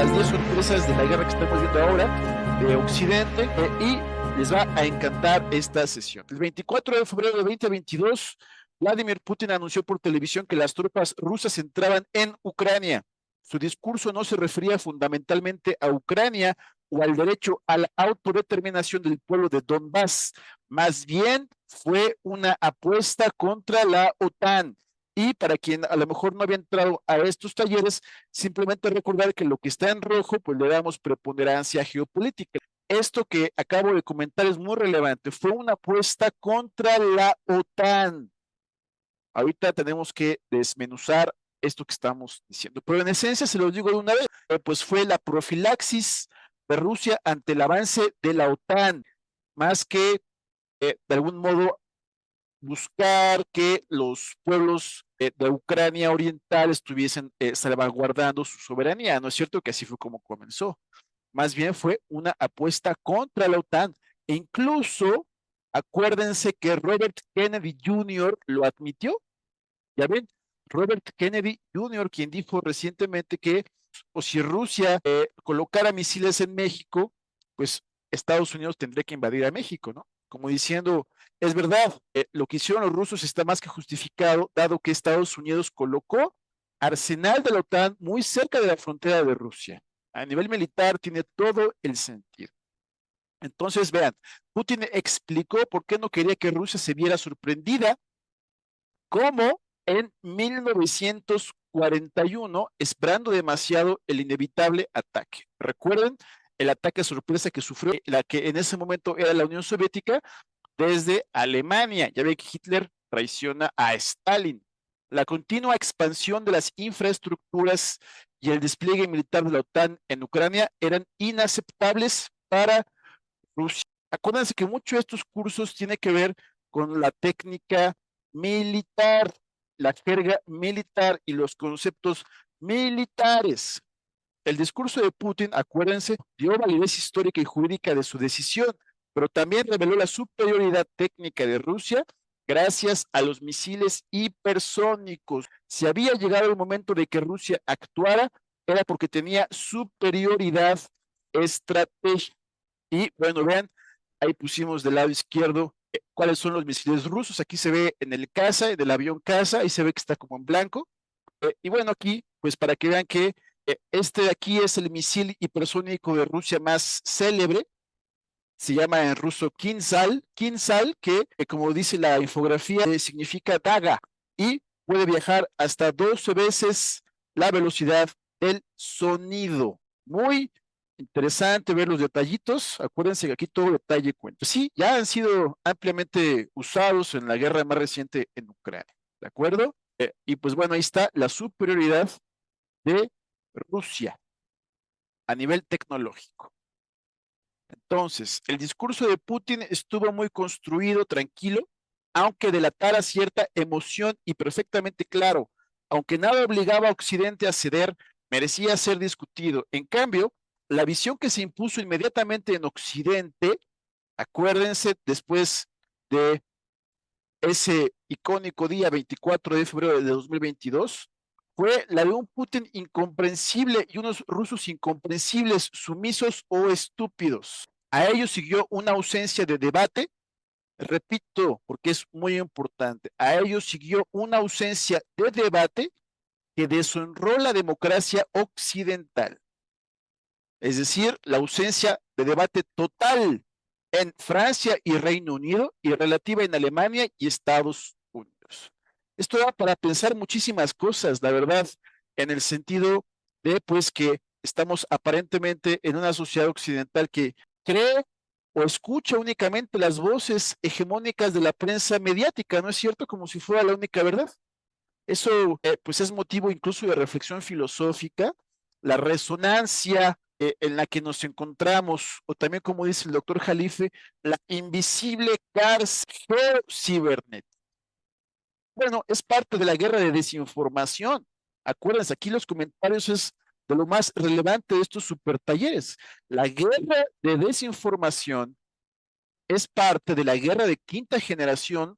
las 10 sorpresas de la guerra que estamos viendo ahora de Occidente y les va a encantar esta sesión. El 24 de febrero de 2022, Vladimir Putin anunció por televisión que las tropas rusas entraban en Ucrania. Su discurso no se refería fundamentalmente a Ucrania o al derecho a la autodeterminación del pueblo de Donbass. Más bien fue una apuesta contra la OTAN. Y para quien a lo mejor no había entrado a estos talleres, simplemente recordar que lo que está en rojo, pues le damos preponderancia geopolítica. Esto que acabo de comentar es muy relevante. Fue una apuesta contra la OTAN. Ahorita tenemos que desmenuzar esto que estamos diciendo. Pero en esencia, se los digo de una vez, pues fue la profilaxis de Rusia ante el avance de la OTAN, más que de algún modo buscar que los pueblos de Ucrania oriental estuviesen salvaguardando su soberanía. No es cierto que así fue como comenzó. Más bien fue una apuesta contra la OTAN. E incluso, acuérdense que Robert Kennedy Jr. lo admitió. Ya ven, Robert Kennedy Jr., quien dijo recientemente que o si Rusia colocara misiles en México, pues Estados Unidos tendría que invadir a México, ¿no? Como diciendo, es verdad, lo que hicieron los rusos está más que justificado, dado que Estados Unidos colocó arsenal de la OTAN muy cerca de la frontera de Rusia. A nivel militar tiene todo el sentido. Entonces, vean, Putin explicó por qué no quería que Rusia se viera sorprendida, como en 1941, esperando demasiado el inevitable ataque. Recuerden el ataque sorpresa que sufrió la que en ese momento era la Unión Soviética desde Alemania. Ya ve que Hitler traiciona a Stalin. La continua expansión de las infraestructuras y el despliegue militar de la OTAN en Ucrania eran inaceptables para Rusia. Acuérdense que muchos de estos cursos tienen que ver con la técnica militar, la jerga militar y los conceptos militares. El discurso de Putin, acuérdense, dio validez histórica y jurídica de su decisión, pero también reveló la superioridad técnica de Rusia gracias a los misiles hipersónicos. Si había llegado el momento de que Rusia actuara, era porque tenía superioridad estratégica. Y bueno, vean, ahí pusimos del lado izquierdo cuáles son los misiles rusos. Aquí se ve en el caza, en el avión caza, ahí se ve que está como en blanco. Y bueno, aquí, pues para que vean que este de aquí es el misil hipersónico de Rusia más célebre. Se llama en ruso Kinsal, que como dice la infografía, significa daga y puede viajar hasta 12 veces la velocidad del sonido. Muy interesante ver los detallitos. Acuérdense que aquí todo detalle cuenta. Sí, ya han sido ampliamente usados en la guerra más reciente en Ucrania. ¿De acuerdo? Y pues bueno, ahí está la superioridad de Rusia a nivel tecnológico. Entonces, el discurso de Putin estuvo muy construido, tranquilo, aunque delatara cierta emoción y perfectamente claro. Aunque nada obligaba a Occidente a ceder, merecía ser discutido. En cambio, la visión que se impuso inmediatamente en Occidente, acuérdense, después de ese icónico día 24 de febrero de 2022, fue la de un Putin incomprensible y unos rusos incomprensibles, sumisos o estúpidos. A ello siguió una ausencia de debate, repito, porque es muy importante, a ello siguió una ausencia de debate que deshonró la democracia occidental. Es decir, la ausencia de debate total en Francia y Reino Unido y relativa en Alemania y Estados Unidos. Esto da para pensar muchísimas cosas, la verdad, en el sentido de pues que estamos aparentemente en una sociedad occidental que cree o escucha únicamente las voces hegemónicas de la prensa mediática, ¿no es cierto? Como si fuera la única verdad. Eso pues es motivo incluso de reflexión filosófica, la resonancia en la que nos encontramos, o también como dice el doctor Jalife, la invisible cárcel cibernética. Bueno, es parte de la guerra de desinformación. Acuérdense, aquí los comentarios es de lo más relevante de estos super talleres. La guerra de desinformación es parte de la guerra de quinta generación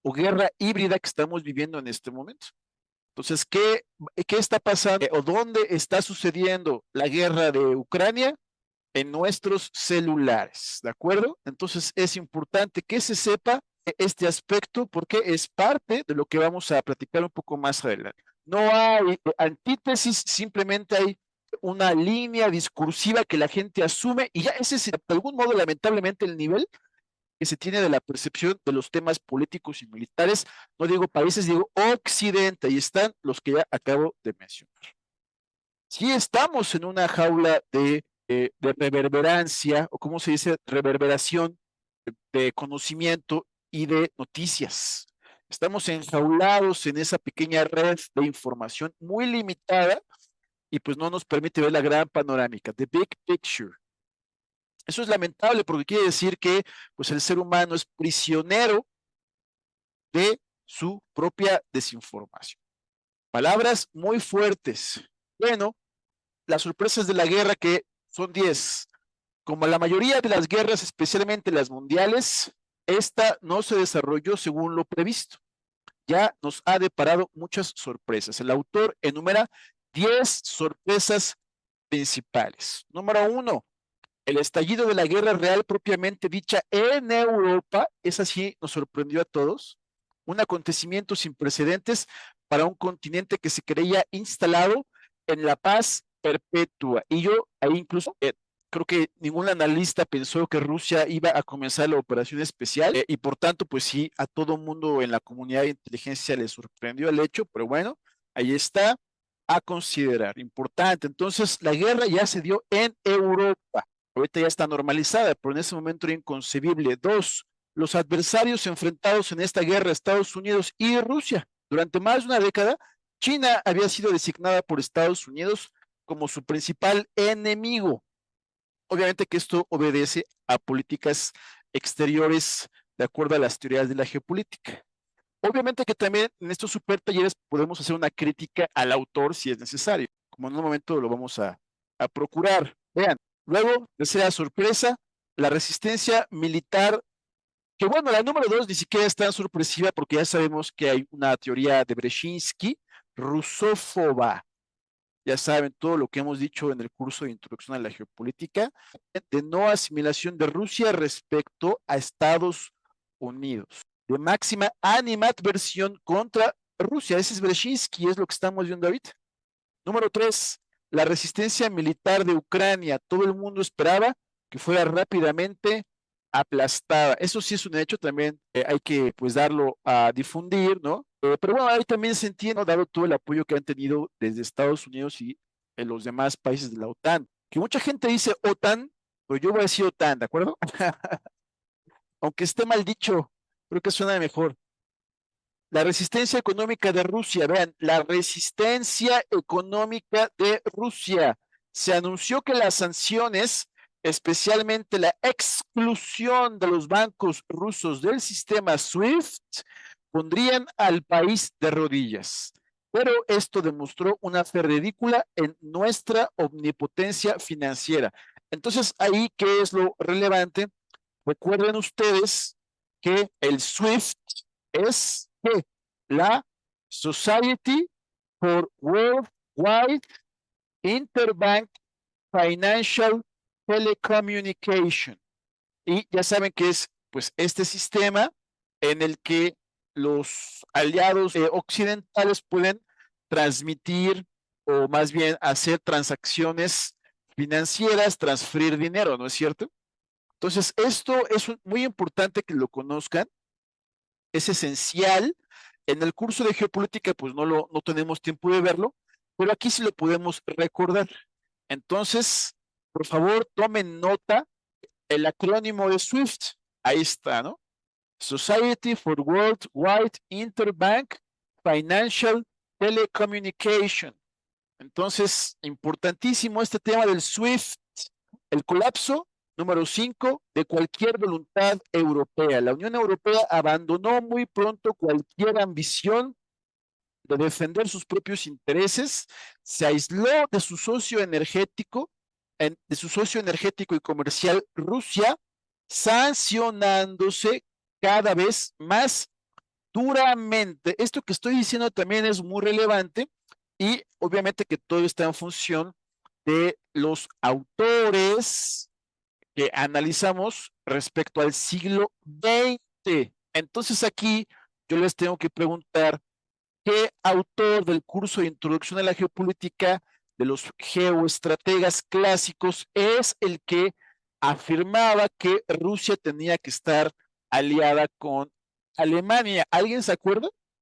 o guerra híbrida que estamos viviendo en este momento. Entonces, ¿qué está pasando o dónde está sucediendo la guerra de Ucrania? En nuestros celulares, ¿de acuerdo? Entonces, es importante que se sepa este aspecto porque es parte de lo que vamos a platicar un poco más adelante. No hay antítesis, simplemente hay una línea discursiva que la gente asume y ya ese es de algún modo lamentablemente el nivel que se tiene de la percepción de los temas políticos y militares, no digo países, digo Occidente, y están los que ya acabo de mencionar. Si estamos en una jaula de reverberancia, o como se dice, reverberación de conocimiento y de noticias. Estamos enjaulados en esa pequeña red de información muy limitada y pues no nos permite ver la gran panorámica, the big picture. Eso es lamentable porque quiere decir que pues el ser humano es prisionero de su propia desinformación. Palabras muy fuertes. Bueno, las sorpresas de la guerra que son 10. Como la mayoría de las guerras, especialmente las mundiales, esta no se desarrolló según lo previsto. Ya nos ha deparado muchas sorpresas. El autor enumera 10 sorpresas principales. Número 1, el estallido de la guerra real propiamente dicha en Europa, esa sí nos sorprendió a todos, un acontecimiento sin precedentes para un continente que se creía instalado en la paz perpetua. Y yo ahí incluso creo que ningún analista pensó que Rusia iba a comenzar la operación especial y por tanto, pues sí, a todo mundo en la comunidad de inteligencia le sorprendió el hecho, pero bueno, ahí está a considerar, importante. Entonces, la guerra ya se dio en Europa. Ahorita ya está normalizada, pero en ese momento era inconcebible. 2, los adversarios enfrentados en esta guerra, Estados Unidos y Rusia. Durante más de una década, China había sido designada por Estados Unidos como su principal enemigo. Obviamente que esto obedece a políticas exteriores de acuerdo a las teorías de la geopolítica. Obviamente que también en estos super talleres podemos hacer una crítica al autor si es necesario, como en un momento lo vamos a procurar. Vean, luego, tercera sorpresa, la resistencia militar, que bueno, la número 2 ni siquiera es tan sorpresiva porque ya sabemos que hay una teoría de Brzezinski, rusófoba. Ya saben todo lo que hemos dicho en el curso de Introducción a la Geopolítica, de no asimilación de Rusia respecto a Estados Unidos, de máxima animadversión contra Rusia. Ese es Brzezinski, es lo que estamos viendo ahorita. Número 3, la resistencia militar de Ucrania. Todo el mundo esperaba que fuera rápidamente aplastada. Eso sí es un hecho, también hay que pues darlo a difundir, ¿no? Pero bueno, ahí también se entiende, ¿no? Dado todo el apoyo que han tenido desde Estados Unidos y en los demás países de la OTAN. Que mucha gente dice OTAN, pero yo voy a decir OTAN, ¿de acuerdo? Aunque esté mal dicho, creo que suena mejor. La resistencia económica de Rusia, vean, la resistencia económica de Rusia. Se anunció que las sanciones, especialmente la exclusión de los bancos rusos del sistema SWIFT, pondrían al país de rodillas. Pero esto demostró una fe ridícula en nuestra omnipotencia financiera. Entonces, ahí, ¿qué es lo relevante? Recuerden ustedes que el SWIFT es que la Society for Worldwide Interbank Financial Telecommunication. Y ya saben que es pues este sistema en el que los aliados occidentales pueden transmitir o más bien hacer transacciones financieras, transferir dinero, ¿no es cierto? Entonces, esto es muy importante que lo conozcan, es esencial. En el curso de geopolítica, pues no tenemos tiempo de verlo, pero aquí sí lo podemos recordar. Entonces, por favor, tomen nota el acrónimo de SWIFT. Ahí está, ¿no? Society for Worldwide Interbank Financial Telecommunication. Entonces, importantísimo este tema del SWIFT, el colapso número 5 de cualquier voluntad europea. La Unión Europea abandonó muy pronto cualquier ambición de defender sus propios intereses, se aisló de su socio energético, y comercial Rusia, sancionándose cada vez más duramente. Esto que estoy diciendo también es muy relevante y obviamente que todo está en función de los autores que analizamos respecto al siglo XX. Entonces aquí yo les tengo que preguntar, ¿qué autor del curso de Introducción a la Geopolítica de los geoestrategas clásicos es el que afirmaba que Rusia tenía que estar aliada con Alemania? ¿Alguien se acuerda?